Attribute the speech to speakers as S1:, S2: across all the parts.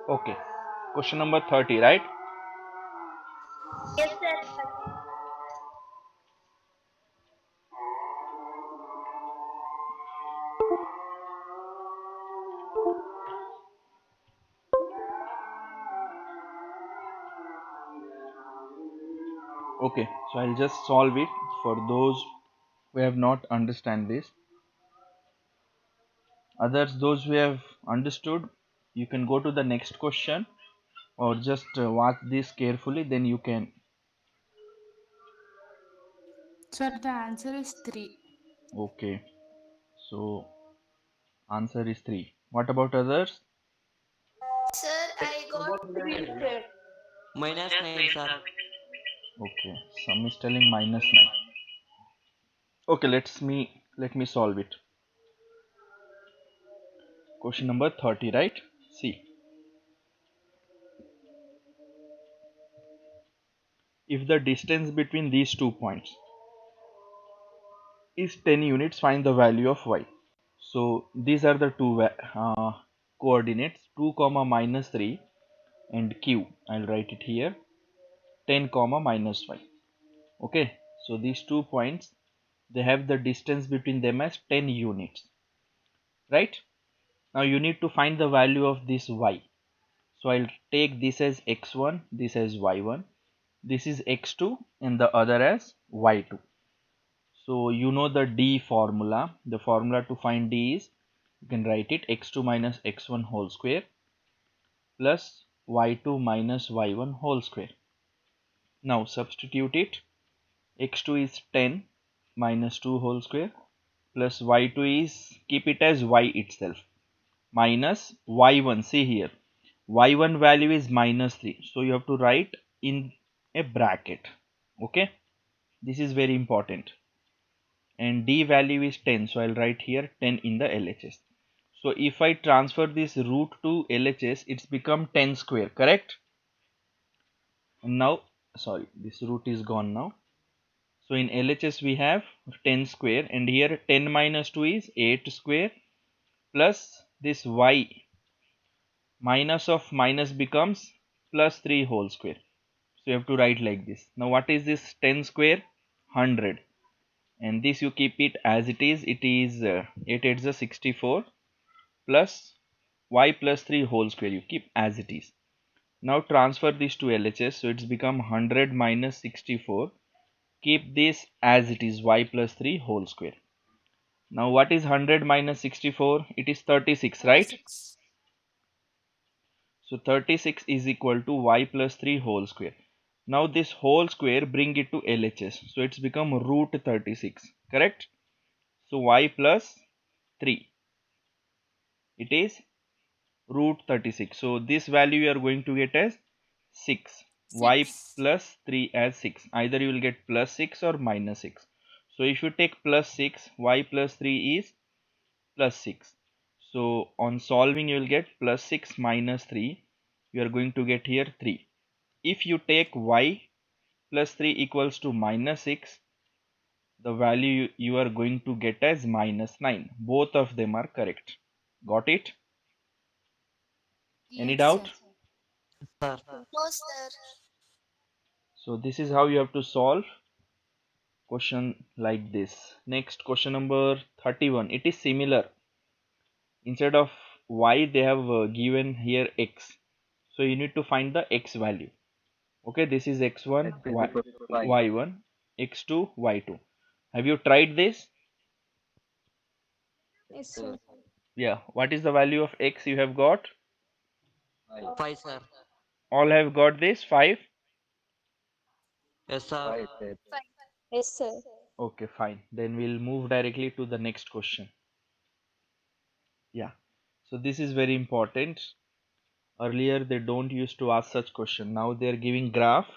S1: Okay. Question number 30, right?
S2: Yes, sir.
S1: Okay, so I'll just solve it for those who have not understand this. Others, those who have understood, you can go to the next question or just watch this carefully, then you can.
S3: Sir, the answer is 3.
S1: Okay, so answer is 3. What about others?
S2: Sir, I got 3, sir.
S4: -9, sir.
S1: Okay, some is telling -9. Okay, let me solve it. Question number 30, right? See, if the distance between these 2 points is 10 units, find the value of y. So these are the two coordinates, 2 comma -3 and q. I'll write it here, 10 comma -5. Okay, so these 2 points, they have the distance between them as 10 units, right? Now you need to find the value of this y. So I'll take this as x1, this as y1, this is x2 and the other as y2. So you know the d formula. The formula to find d is, you can write it, x2 minus x1 whole square plus y2 minus y1 whole square. Now substitute it. X2 is 10 minus 2 whole square plus y2 is, keep it as y itself, minus y1. See here, y1 value is -3, so you have to write in a bracket. Okay, this is very important. And d value is 10, so I'll write here 10 in the LHS. So if I transfer this root to LHS, it's become 10 square, correct? And now, sorry, this root is gone now. So in LHS we have 10 square, and here 10 minus 2 is 8 square plus this y, minus of minus becomes plus 3 whole square. So you have to write like this. Now what is this 10 square? 100. And this you keep it as it is. It is 8 8 is 64 plus y plus 3 whole square, you keep as it is. Now transfer this to LHS, so it's become 100 minus 64. Keep this as it is, y plus 3 whole square. Now what is 100 minus 64? It is 36, right?
S2: 36.
S1: So 36 is equal to y plus 3 whole square. Now this whole square, bring it to LHS, so it's become root 36, correct? So y plus 3, it is root 36. So this value you are going to get as 6. Y
S3: 6.
S1: plus 3 as 6. Either you will get plus 6 or minus 6. So if you take plus 6, y plus 3 is plus 6. So on solving you will get plus 6 minus 3. You are going to get here 3. If you take y plus 3 equals to minus 6, the value you are going to get as -9. Both of them are correct. Got it? Any
S3: Yes, sir.
S1: doubt?
S4: Sir.
S2: No, sir.
S1: So this is how you have to solve question like this. Next, question number 31. It is similar. Instead of y, they have given here x. So you need to find the x value. Okay, this is x1, y1, x2, y2. Have you tried this?
S2: Yes,
S4: Yes.
S2: sir.
S1: Yeah. What is the value of x you have got?
S4: 5, sir.
S1: All have got this 5.
S4: Yes, sir.
S2: Fine. Yes, sir.
S1: Okay, fine. Then we'll move directly to the next question. Yeah. So this is very important. Earlier they don't used to ask such question. Now they are giving graph,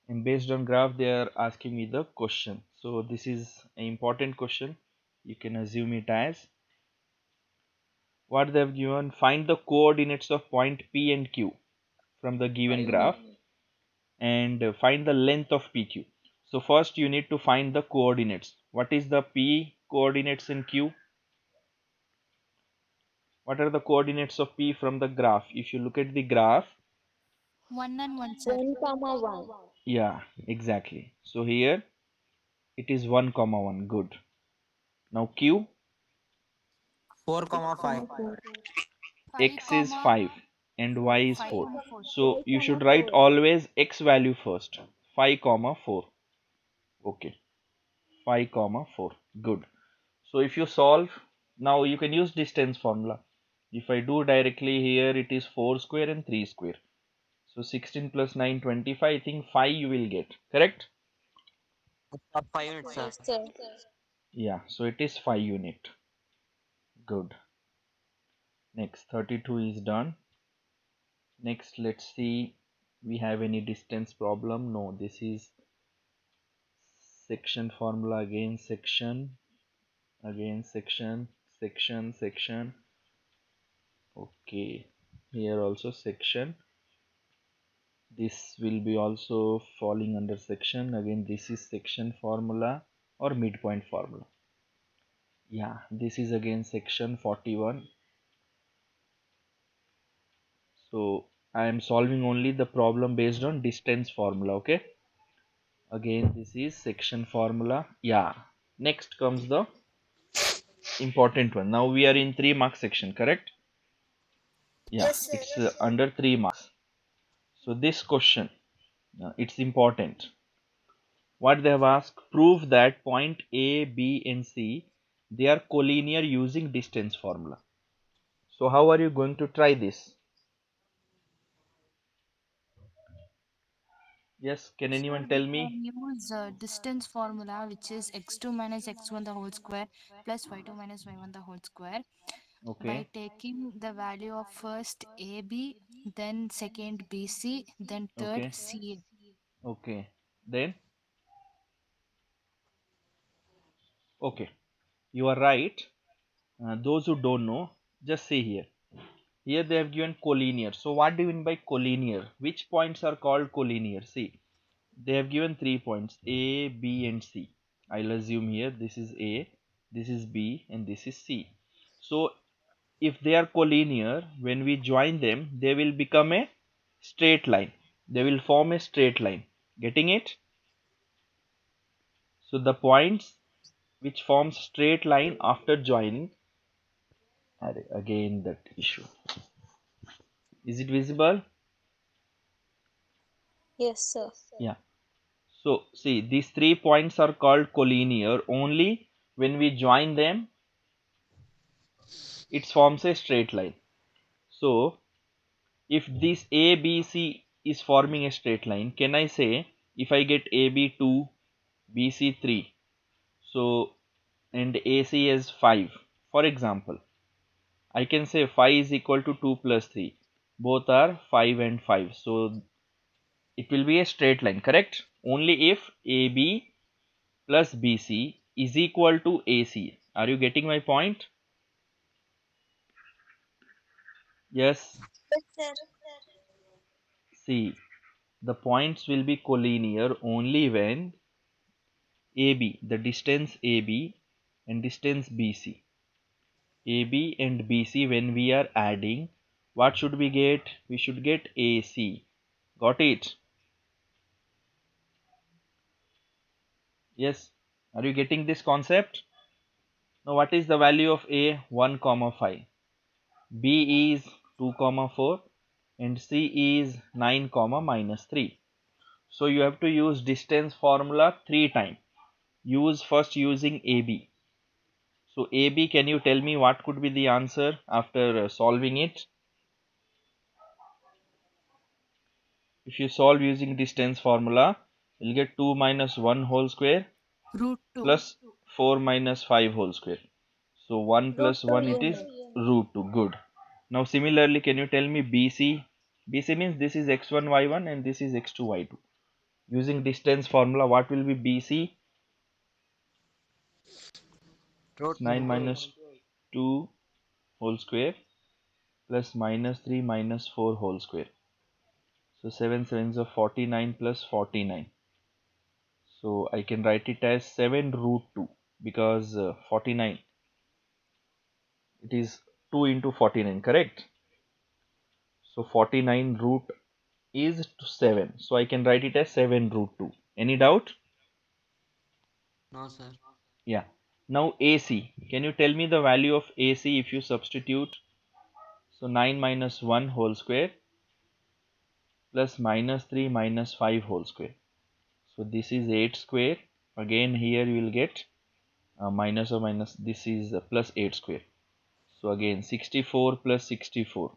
S1: and based on graph they are asking me the question. So this is an important question. You can assume it as, what they have given, find the coordinates of point P and Q from the given graph, and find the length of PQ. So first you need to find the coordinates. What is the P coordinates in Q? What are the coordinates of P from the graph? If you look at the graph,
S3: 1 and 1, sir.
S2: 1, 1.
S1: yeah, exactly. So here it is 1 comma 1. Good. Now Q,
S4: 4,5.
S3: 5
S1: X is
S3: comma
S1: 5 and Y is
S3: 5
S1: 4.
S3: comma 4.
S1: So you should write always X value first. 5 comma 4. Okay. 5 comma 4. Good. So if you solve, now you can use distance formula. If I do directly here, it is 4 square and 3 square. So 16 plus 9, 25. I think 5 you will get. Correct?
S4: Yes, sir. 5 units, sir.
S2: Yes, sir.
S1: Yeah. So it is 5 unit. Good. Next 32 is done. Next let's see we have any distance problem. No, this is section formula, again section, section. Okay, here also section. This will be also falling under section. Again, this is section formula or midpoint formula. Yeah, this is again section 41. So I am solving only the problem based on distance formula. Okay, again this is section formula. Yeah, next comes the important one. Now we are in 3 mark section, correct? Yeah,
S2: Yes, sir.
S1: it's under 3 marks. So this question, it's important. What they have asked, prove that point A, B and C, they are collinear using distance formula. So how are you going to try this? Yes, can
S3: Sir,
S1: anyone
S3: we
S1: tell
S3: can
S1: me?
S3: use distance formula, which is x2 minus x1 the whole square plus y2 minus y1 the whole square, by
S1: Okay,
S3: taking the value of first AB, then second BC, then third
S1: okay,
S3: CA.
S1: okay. Then, okay, you are right. Those who don't know, just see here. Here they have given collinear. So what do you mean by collinear? Which points are called collinear? See, they have given 3 points A, B and C. I'll assume here this is A, this is B and this is C. So if they are collinear, when we join them, they will become a straight line. They will form a straight line. Getting it? So the points which forms straight line after joining, again that issue. Is it visible?
S2: Yes, sir.
S1: Yeah. So see, these 3 points are called collinear only when we join them, it forms a straight line. So if this ABC is forming a straight line, can I say if I get AB 2, BC 3, so and AC is 5, for example, I can say 5 is equal to 2 plus 3. Both are 5 and 5. So it will be a straight line, correct? Only if AB plus BC is equal to AC. Are you getting my point? Yes.
S2: Yes, sir.
S1: See, the points will be collinear only when AB, the distance AB and distance BC. AB and BC, when we are adding, what should we get? We should get AC. Got it? Yes. Are you getting this concept? Now what is the value of A? 1 comma 5. B is 2 comma 4 and C is 9 comma minus 3. So you have to use distance formula 3 times. Use first using AB. So AB, can you tell me what could be the answer after solving it? If you solve using distance formula, you'll get 2 minus 1 whole square
S3: Root 2.
S1: plus 4 minus 5 whole square. So 1
S2: Root
S1: plus
S2: 2
S1: 1, it is
S2: unit.
S1: root 2. Good. Now similarly, can you tell me BC? BC means this is x1 y1 and this is x2 y2. Using distance formula, what will be BC?
S4: Root
S1: It's 9
S4: into 8.
S1: minus 2 whole square plus minus 3 minus 4 whole square. So 7 sevens of 49 plus 49. So I can write it as 7 root 2 because 49, it is 2 into 49, correct? So 49 root is 7. So I can write it as 7 root 2. Any doubt?
S4: No, sir.
S1: Yeah. Now AC. Can you tell me the value of AC if you substitute? So 9 minus 1 whole square plus minus 3 minus 5 whole square. So this is 8 square. Again here you will get minus or minus. This is plus 8 square. So again 64 plus 64.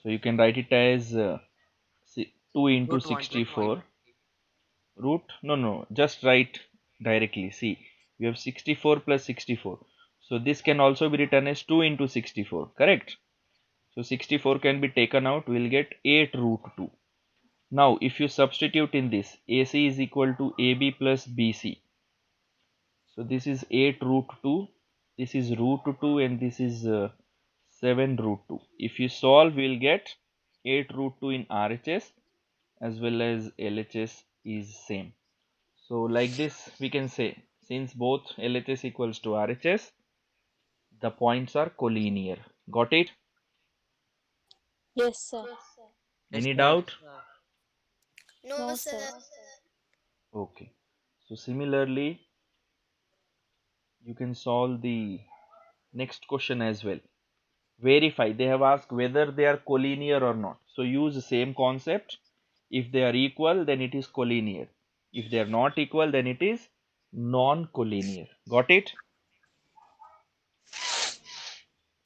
S1: So you can write it as 2 into
S4: Root 1.
S1: 64 root. No, just write directly. See, we have 64 plus 64. So this can also be written as 2 into 64. Correct? So 64 can be taken out. We will get 8 root 2. Now if you substitute in this, AC is equal to AB plus BC. So this is 8 root 2. This is root 2 and this is 7 root 2. If you solve, we will get 8 root 2 in RHS as well as LHS is same. So like this we can say, since both LHS equals to RHS, the points are collinear. Got it?
S2: Yes, sir.
S4: Yes,
S1: Any
S4: sir.
S1: doubt?
S2: No, sir.
S1: Okay. So similarly, you can solve the next question as well. Verify. They have asked whether they are collinear or not. So use the same concept. If they are equal, then it is collinear. If they are not equal, then it is non-collinear. Got it?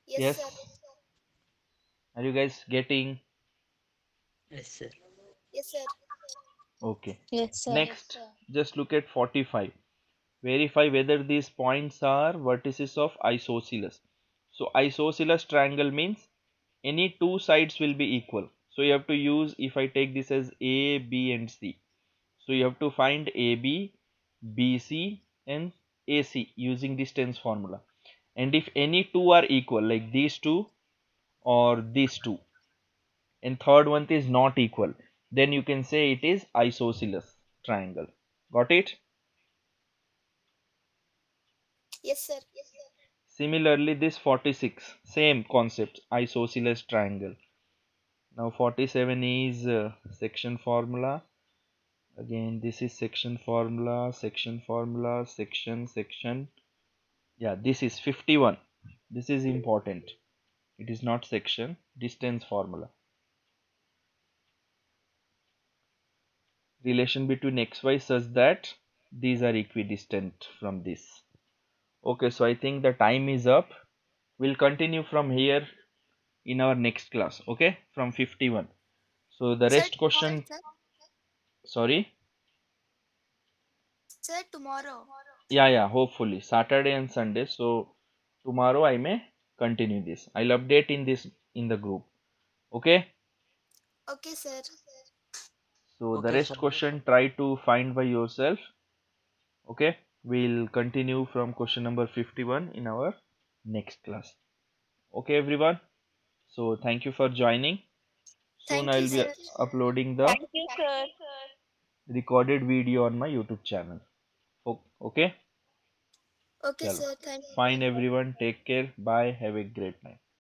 S2: Yes,
S1: Yes.
S2: sir.
S1: Are you guys getting?
S4: Yes, sir.
S2: Yes, sir.
S1: Okay.
S2: Yes, sir.
S1: Next, just look at 45. Verify whether these points are vertices of isosceles. So isosceles triangle means any two sides will be equal. So you have to use, if I take this as A, B and C. So you have to find AB, BC and AC using distance formula. And if any two are equal, like these two or these two, and third one is not equal, then you can say it is isosceles triangle. Got it?
S2: Yes, sir.
S1: Similarly, this 46, same concept, isosceles triangle. Now 47 is section formula. Again, this is section formula, section. Yeah, this is 51. This is important. It is not section, distance formula. Relation between xy such that these are equidistant from this. Okay, so I think the time is up. We'll continue from here in our next class. Okay, from 51. So the
S2: Sir,
S1: rest question,
S2: sir.
S1: sorry.
S2: Sir, tomorrow.
S1: Yeah, hopefully Saturday and Sunday. So tomorrow I may continue this. I'll update in this in the group. Okay.
S2: Okay, sir.
S1: So the
S4: Okay,
S1: rest
S4: sir.
S1: question try to find by yourself. Okay. We'll continue from question number 51 in our next class. Okay, everyone. So thank you for joining. Soon
S2: Thank you,
S1: I'll be
S2: sir.
S1: uploading the
S2: Thank you, sir.
S1: recorded video on my YouTube channel. Okay.
S2: Okay,
S1: Chalo.
S2: sir. Thank you.
S1: Fine, everyone. Take care. Bye. Have a great night.